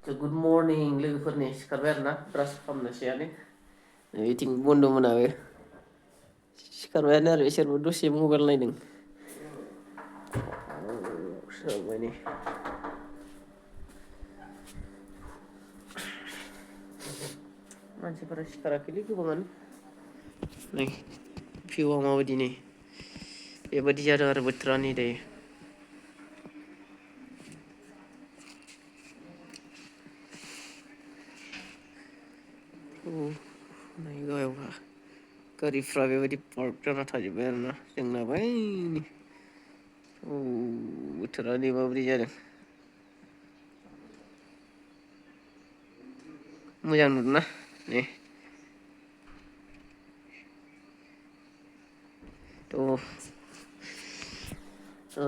Good morning लोगोफोरनि सिखारबाय आरोना ब्रास खालामनोसैयानो बिथिं बन्द' मोनाबो सिखारबायानो आरो इसोरबो दसे मबाइल नायदों सोरांबाय नै मानसिफोरा सिखाराखैलै गोबाङानो नै भिउआ माबायदि नै बेबायदि जादों आरो बोथोरा नै दायो नै गाहायावहा गारिफ्रा बेबायदि पार्क जाना थाजोब्बाय आरोना जोंना बैनि बोथोरा नै माबायदि जादों मोजां नुदोंना नै थ'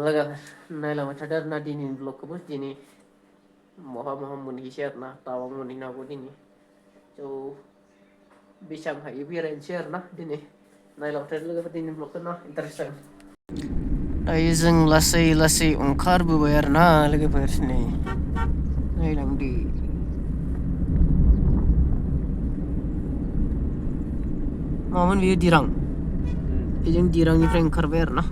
लोगो नायलांबाय थादो आरोना दिनैनि ब्लगखौबो दिनै बहा मोनहैसै आरोना टावां मोनहैनो हागौ दिनै थ' बेसेबां हायो बेरायनोसै आरोना दिनै नायलांबाय थादो लोगोफोर दिनैनि ब्लगखौ ना इन्टारेस्ट जागोन दायो जों लासै लासै ओंखारबोबाय आरोना लोगोफोर नै नायलांदो मामोन बेयो दिरां बेजों दिरांनिफ्राय ओंखारबाय आरोना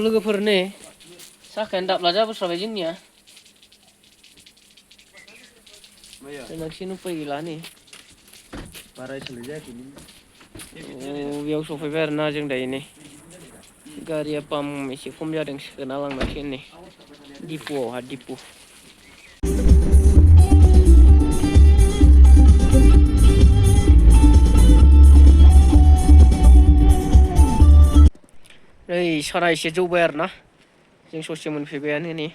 लोगोफोर नै साखायानो दाब्ला जाबोस्राबाय जोंनिया जोंनाखिनो उफाय गैला नै बारा एसेल' जायाखै बेयाव सफैबाय आरोना जों दायो नै गारिया पाम्प एसे खम जादों सोना लांनांसिगोन नै दिपुआवहा दिपु नै साना एसे जौबाय आरोना जों ससे मोनफैबायानो नै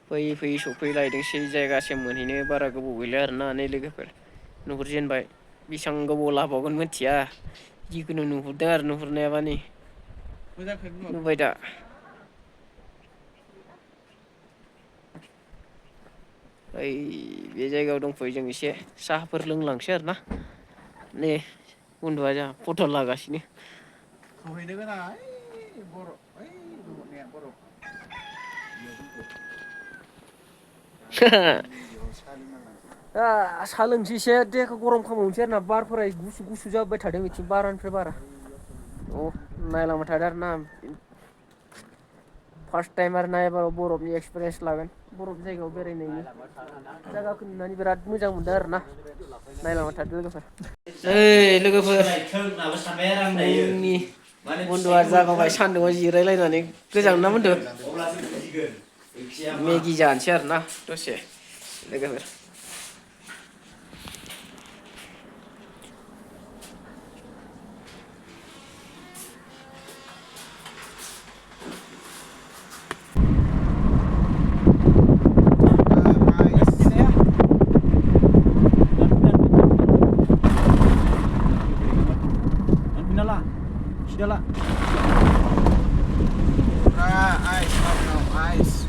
फैयै फैयै सफैलायदोंसै जायगासिम मोनहैनो बारा गोबाव गैला आरोना नै लोगोफोर नुहुरजेनबाय बेसेबां गोबाव लाबावगोन मिथिया जिखुनु नुहुरदों आरो नुहुरनायाबा नै नुबाय दा ओइ बे जायगायाव दंफैयो जों एसे साहाफोर लोंलांसै आरोना नै बन्दुआ जोंहा फट' लागासिनो सहैनो गोनां साहा लोंसै एसे देहाखौ गरम खालामनोसै आरोना बारफोरा गुसु गुसु जाबोबाय थादों बिथिं बारानिफ्राय बारा नायलांबाय थादों आरोना फार्स्ट टाइम आरो ना एबार बरफनि एक्सपिरियेन्स लागोन बरफ जायगायाव बेरायनायनि जायगाखौ नुनानै बिराद मोजां मोनदों आरोना नायलांबाय थादो लोगोफोर ओइ लोगोफोर जोंनि बन्द'आ जागावबाय सान्दुंआव जिरायलायनानै गोजांना बन्दु मेगि जानोसै आरोना दसे लोगोफोर Sudah lah. Ice, no ice.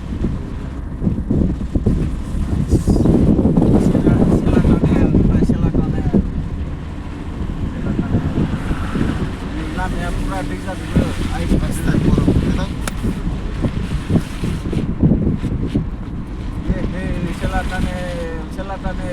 Lamnya pura desa dulu. Ice pasti buruk, betul? Selatan.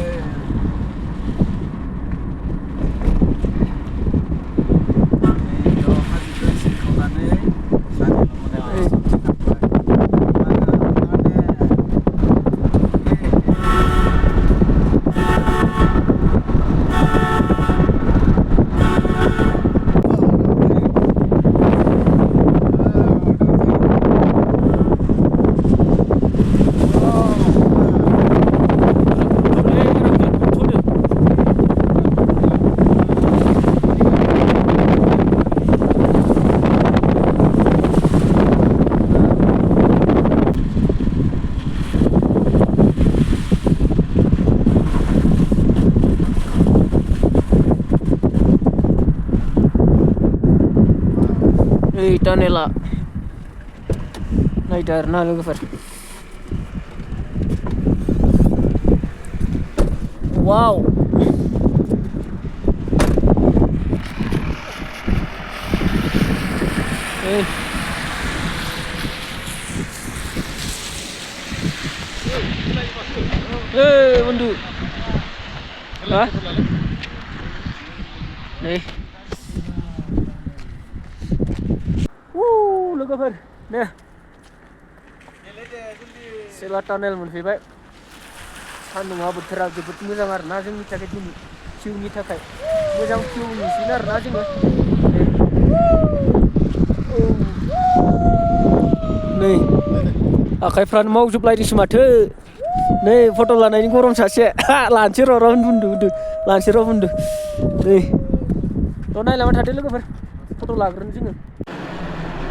टनेला नायदो आरोना लोगोफोर वाव बन्दु हा नै लोगोफोर नो सेला टानेल मोनफैबाय सान्दुङा बोथोरा जोबोद मोजां आरोना जोंनि थाखाय दिनै भिउनि थाखाय मोजां भिउ नुसिगोन आरोना जोङो नै आखाइफ्रानो मावजोबलायदोंसो माथो नै फट' लानायनि गरम सासे लानोसै र' बुन्दु लानोसै र' बुन्दु नै र' नायलांबाय थादो लोगोफोर फट' लाग्रोनो जोङो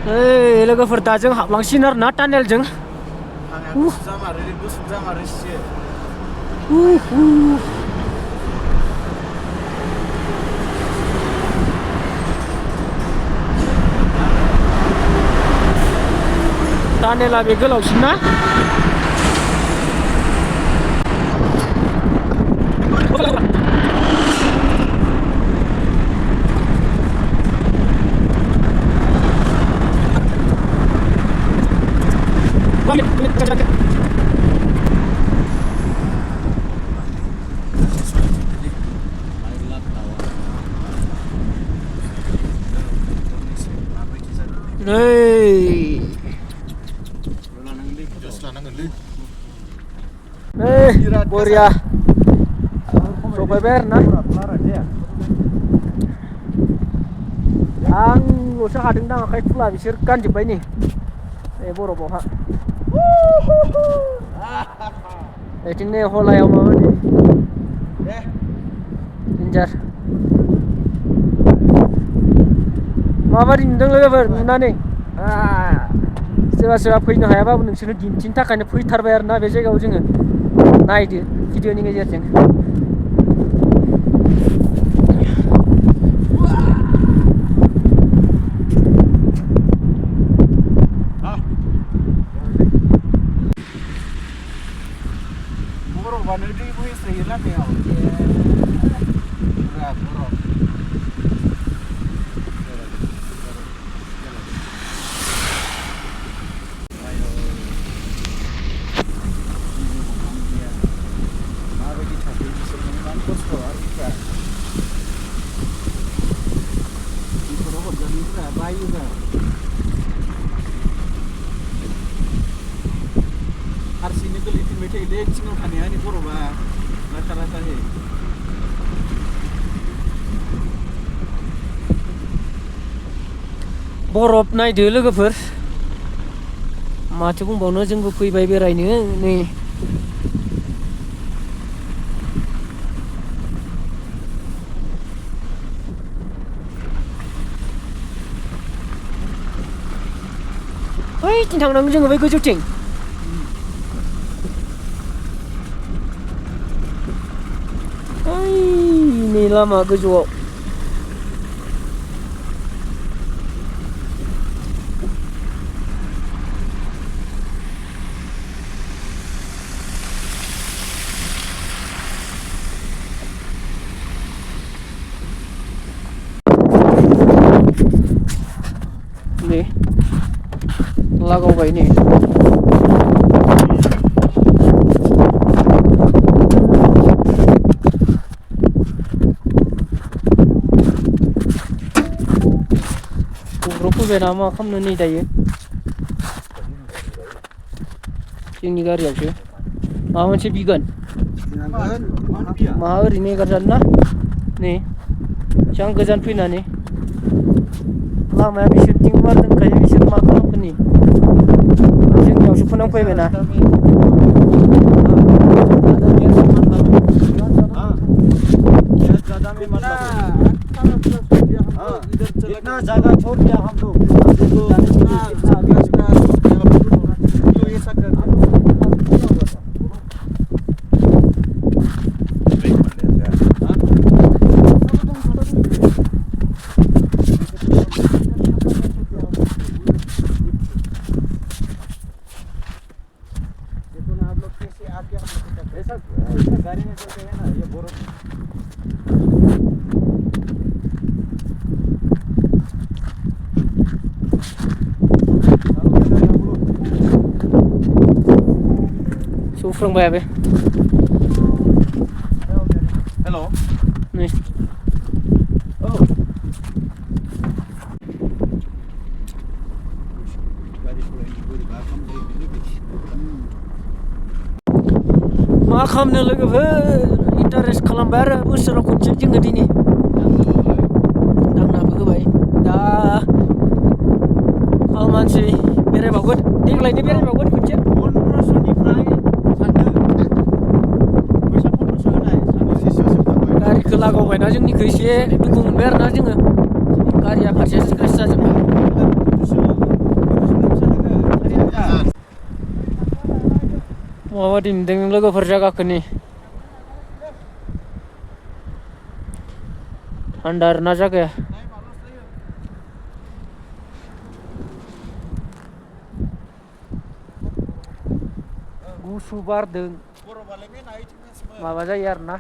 ओइ लोगोफोर दा जों हाबलांसिगोन आरोना टानेलजों गुसु जामारो एसे टानेला बे गोलावसिन ना बरिया सफैबाय आरोना आंल'सो हादोंदां आखाइ खुला बिसोर गानजोब्बाय नै बरफआवहा बिथिं नै हलायाव माबायदि डेन्जार माबायदि नुदों लोगोफोर नुनानै सोरबा फैनो हायाबाबो नोंसोरनो दिन्थिनो थाखायनो फैथारबाय आरोना बे जायगायाव जोङो नायदो भिडिअनि गेजेरजों बरफआनो दै बोहैस्रायो लामायाव बरफ हारसिंनो गोलैफिनबाय थायोलै सिङाव थानाया नै बरफआ लाथा लाथाहै बरफ नायदो लोगोफोर माथो बुंबावनो जोंबो फैबाय बेरायनो नै बैथिं थांनांगौ जोङो बै गोजौथिं नै लामा गोजौआव नै लागावबाय नै फैबाय ना मा खालामनो नै दायो जोंनि गारियावसो माबा मोनसे बिगोन माहा ओरैनो एगारजानो ना नै एसेबां गोजान फैनानै लामाया बिसोरथिं मा दोनखायो बिसोर मा खालामगोन नै जोंनियावसो फोनांफैबाय ना इतना जगह छोड़ दिया हम लोग गाड़ी में चलते हैं ना ये बर्फ sufrang ba yabe खालामनो लोगोफोर इन्टारेस्ट खालामबाय आरो बोसोराव खनसे जोङो दिनै दांनाबो होबाय दा खालामनोसै बेरायबावगोन देग्लायनो बेरायबावगोन खनसे 1500निफ्राय सानदों फैसा 1500 होनाय सानदों गारिखौ लागावबायना जोंनिखौ एसे दुखु मोनबाय आरोना जोङो गारिया फारसे स्क्रेच जाजोब्बाय माबादि नुदों लोगोफोर जायगाखौ नै थान्दा आरोना जायगाया गुसु बारदों माबा जायो आरोना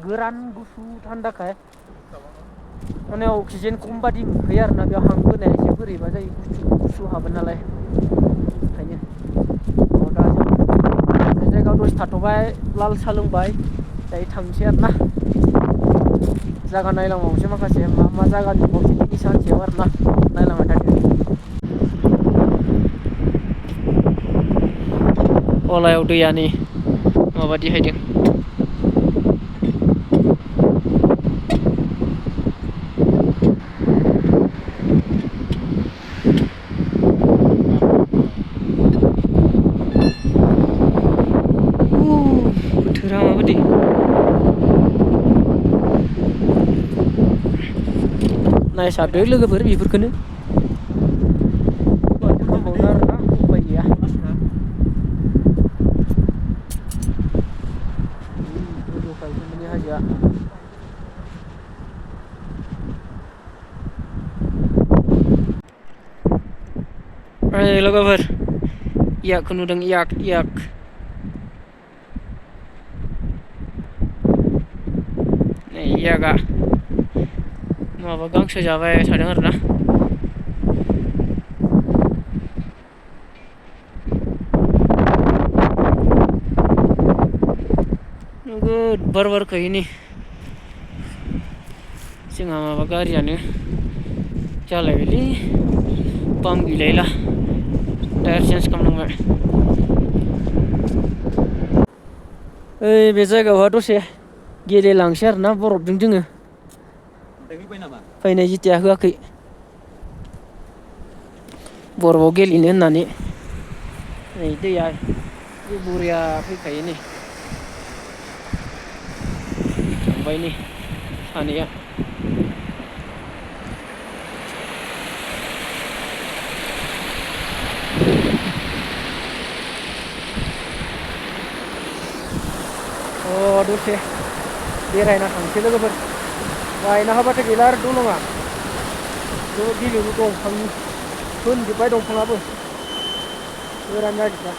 गोरान गुसु थान्दाखाय माने अक्सिजेन खम बादि मोनफैयो आरोना बेयाव हां बोनाया एसे बोरैबा जायो गुसु हाबो नालाय ओंखायनो दा जों बे जायगायाव दसे थाथ'बाय लाल साहा लोंबाय दायो थांसै आरोना जायगा नायलांबावनोसै माखासे मा जायगा नुबावसै दिनै सानसेयाव आरोना नायलांबाय थादो गलायाव दैया नै माबादि हायदों बोथोरा माबादि नायसाबदो लोगोफोर बेफोरखौनो खालामबावनो आरोना उपाय गैया गोजौखाय हाजोआ ओइ लोगोफोर इयाकखौ नुदों इयाक नै इयाकआ माबा गांसो जाबाय थादों आरोना नोगोद बार बारखायो नै जोंहा माबा गारियानो जालायबायलै पाम्प गैलायला टायार चेन्ज खालामनांबाय ओइ बे जायगायावहा दसे गेलेलांसै आरोना बरफजों जोङो फैनाय जितिया होआखै बरफआव गेलेनो होननानै नै दैया बरिया फैखायो नै थांबाय नै सानैया दसे बेरायना थांसै लोगोफोर गायना होबाथाय गैला आरो दलङा गिलिरु दंफांनि फोनजोब्बाय दंफाङाबो गोरान जाजोब्बाय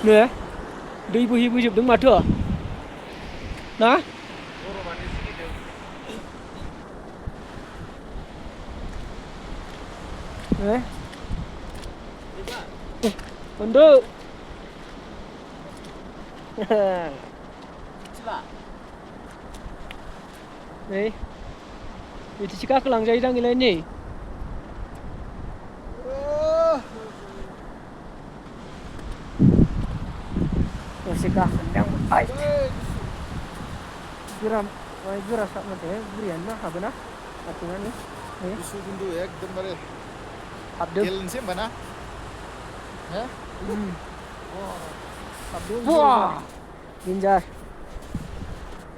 नो दै बोहैबोजोबदों माथो ना मोनदो नै बिदिसो गाखोलांजायो दांलै नै दसे गाखोनोलाय गोरा साबनाथाय बुरियानो ना हाबोना आथिङानो गुसु खिन्थु एकदमबारे हाबदों गेलेनोसै होमबा ना Ninja.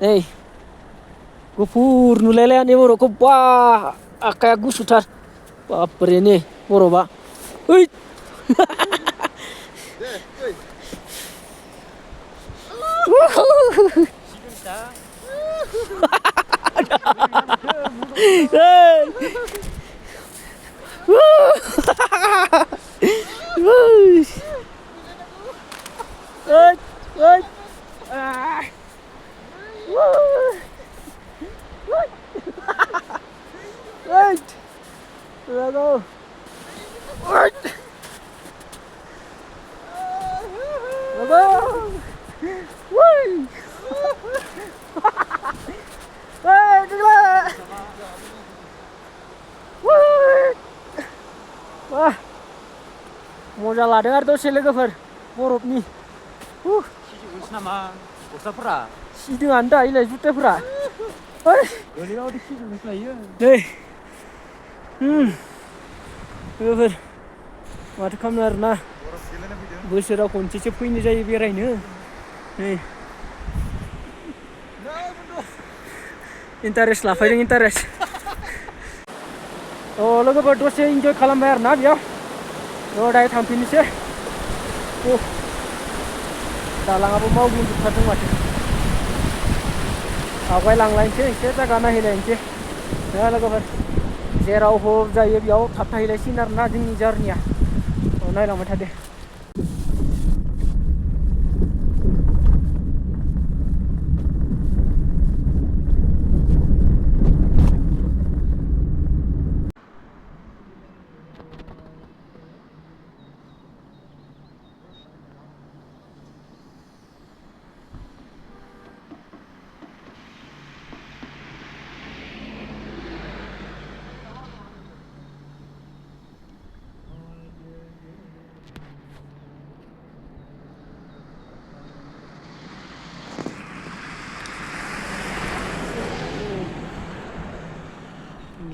Hey. Gufur nulele ni boro ko ba kayak gusutar. Baper ini boro ba. Ui. मजा लादों आरो दसे लोगोफोर बरफनि नामा गस्लाफोरा सिदोंआनो दा इलाय जुथाफोरा ओइ गोलैबाबो सिजोबोस्लायो नै लोगोफोर माथो खालामनो आरोना बरफ गेलेनो फैदों बोसोराव खनसेसो फैनाय जायो बेरायनो नै इन्टारेस्ट लाफैदों इन्टारेस्ट अ लोगोफोर दसे इन्जय खालामबाय आरोना बेयाव दायो थांफिननोसै दालाङाबो मावग्लुंजोबथारदों माथो आवगायलांलायनोसै एसे जायगा नायहैलायनोसै लोगोफोर जेराव हर जायो बेयाव थाबथाहैलायसिगोन आरोना जोंनि जारनिया नायलांबाय थादो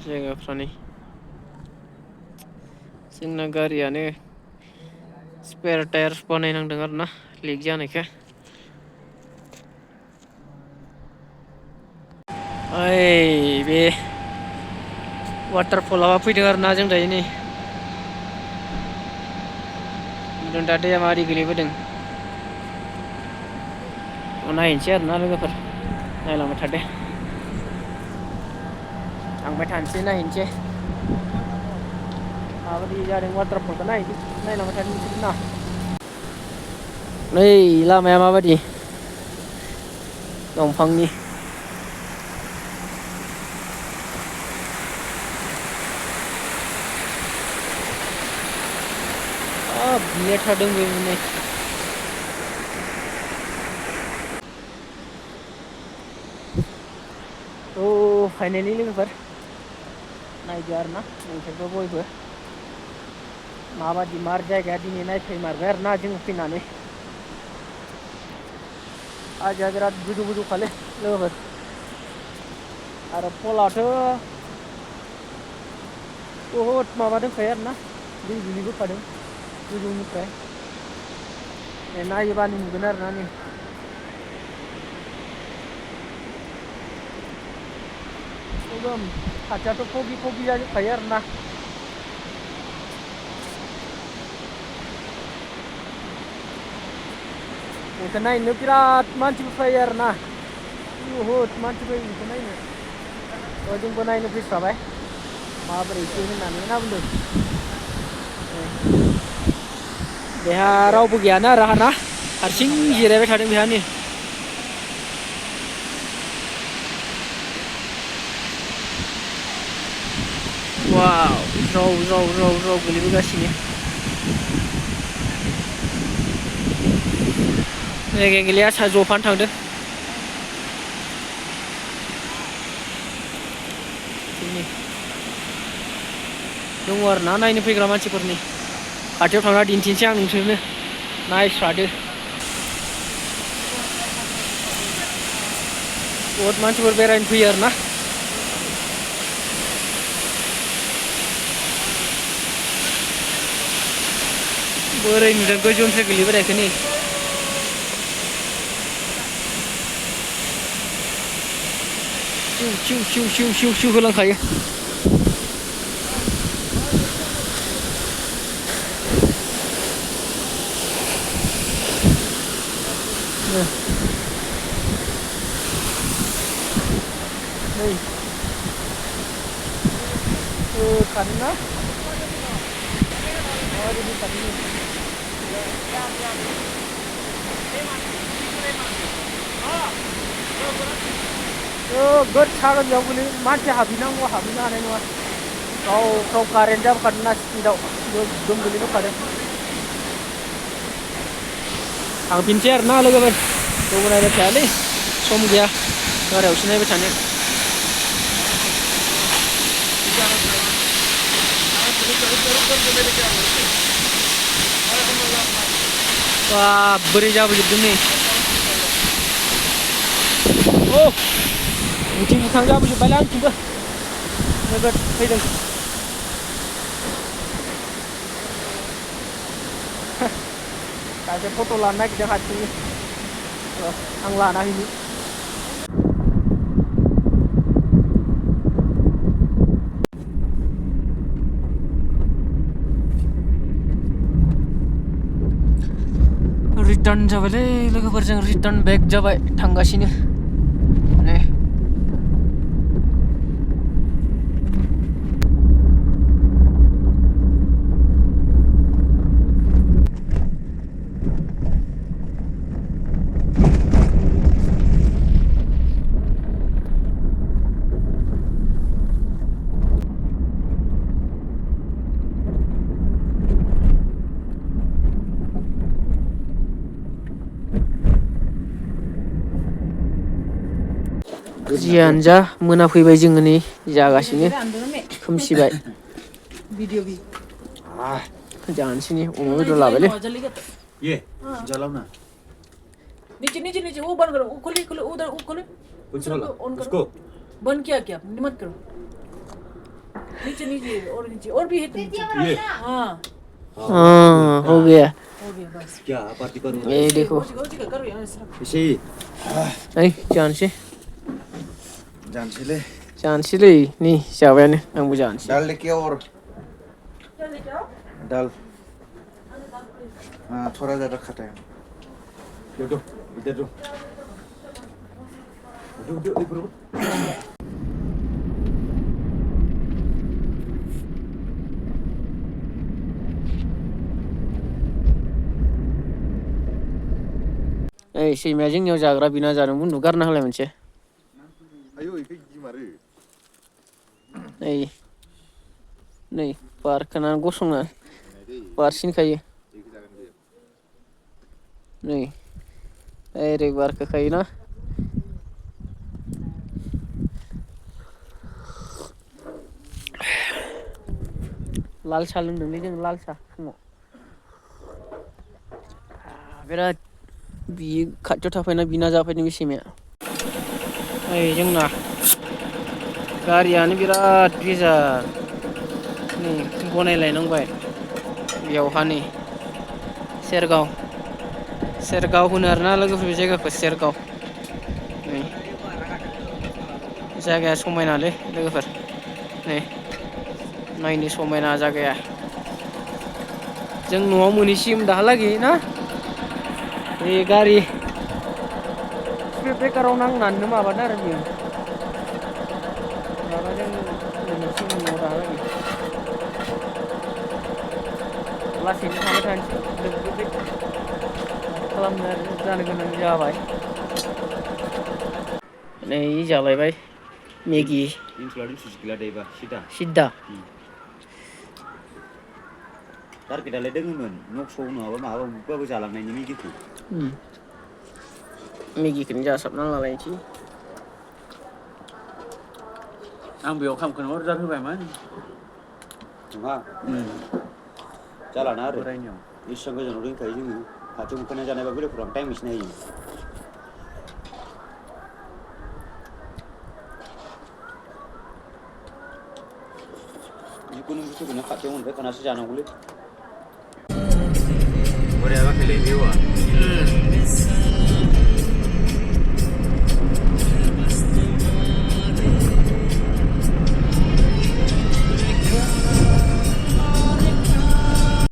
जायगाफ्रा नै जोंना गारियानो स्पेयार टायार बानायनांदों आरोना लिक जानायखाय ओइ बे वाटारफलाव फैदों आरोना जों दायो नै दा दैया मारै गोलैबोदों नायनोसै आरोना लोगोफोर नायलांबाय थादो थांबाय थानोसै नायहैनोसै माबायदि जादों वाटारफलखौ नायलांबाय थादो नोंसोर ना नै लामाया माबायदि दंफांनि बिलाइ थादों बे नै फाइनालि लोगोफोर नायदो आरोना नोंसोरबो बयबो माबायदि मार जायगाया दिनै नायफैमारबाय आरोना जों फैनानै हाजोआ बिराद गोजौ गोजौखालै लोगोफोर आरो फलाथ' बहुद माबा दंखायो आरोना दै गोलैबोखादों गोजौनिफ्राय नायोबानो नुगोन आरोना नै एकदम खाथियाथ' फगि फगि जाजोबखायो आरोना बेखौ नायनो बिराद मानसिफोर फैयो आरोना बहुद मानसि फैयो बेखौ नायनो जोंबो नायनो फैखाबाय माबोरैसो होननानै होनना बुंदों बेहा रावबो गैयाना आरोना हारसिं जिरायबाय थादों बेहा नै वाव ज्राव ज्राव ज्राव ज्राव गोलैबोगासिनो जायगाया गैलिया जफानो थांदों दङ आरोना नायनो फैग्रा मानसिफोरनि खाथियाव थांना दिन्थिनोसै आं नोंसोरनो नायस्रादो बहुत मानसिफोर बेरायनो फैयो आरोना बोरै नुदों गोजौनिफ्राय गोलैबोनायखौ नै सिउ सिउ सिउ सिउ सिउ होलांखायो नै खादोंना माबायदि खादों गोद सागोन बेयाव गोलै मानसि हाबहैनांगौ हाबहैनो हानाय नङा गाव कारेन्ट जाबोखादों ना स्पिडआव गोगोम गोलैबोखादों थांफिनसै आरोना लोगोफोर थेवबो नायबाय थायालै सम गैया गारियावसो नायबाय थानो बोरै जाबोजोबदों नै Oh, ucing bukan gak bisa balang coba. Nggak pegang. Kayak foto lana kita hati. Ang lana ini. Return जाबायलै लोगोफोरजों return back जाबाय थांगासिनो नै जियानो जा मोनाफैबाय जोङो नै जागासिनो खोमसिबाय जानोसै नै अमा बेदर लाबायलै ये जलाओ ना नीचे नीचे नीचे वो बंद करो वो खोले खोले उधर वो खोले ऑन करो उसको बंद किया क्या मत करो नीचे नीचे और भी है तो नीचे ये हाँ हो गया बस क्या पार्टी करो ये देखो करो यार इस तरह इसे नै जानोसै जानसैलै जानोसैलै नै जाबायानो आंबो जानोसै दाल लेके और दाल हाँ थोड़ा ज़्यादा खट्टा है दो इधर दो इधर ओइ सैमाया जोंनियाव जाग्रा बिना जादोंमोन नुगारना होलाय मोनसे आयौ इखौ गिमारो नै बारखोना गसंना बारसिनखायो नै ओरै बारखोखायोना लाल साहा लोंदोंलै जों लाल साहा फुङाव बिराद बियो खाथियाव थाफैना बिना जाफैदों बे सैमाया ओइ जोंना गारियानो बिराद गेजार नै बनायलायनांबाय बेयावहा नै सेरगाव होनो आरोना लोगोफोर बे जायगाखौ सेरगाव नै जायगाया समायनालै लोगोफोर नै नायनो समायना जायगाया जों न'आव मोनहैसिम दाहालागै ना बे गारि स्पिड ब्रेकाराव नांनानैनो माबादों आरो बियो माबाजों मोनहैसिम न'आव दाहालागै लासैनो थांबाय थानोसै लोगो खालामनो जानो गोनां जाबाय नै जालायबाय मेगि सिद्दा टारगेटआलाय दोङोमोन नक्सआव नङाबा माबा बुबाबो जालांनायनि मेगिखौ मेगिखौनो जासाबना लालायनोसै आं बेयाव खामखौनो अर्डार होबायमोन नङा जालाना आरो इसेबां गोजानाव दोनखायो जोङो खाथियाव मोनखानाय जानायबा बेलेगफोराव टाइम एसे नायो जिखुनु बुस्थुखौनो खाथियाव मोनफैखानासो जानांगौलै बरिया बाखैलै बेवा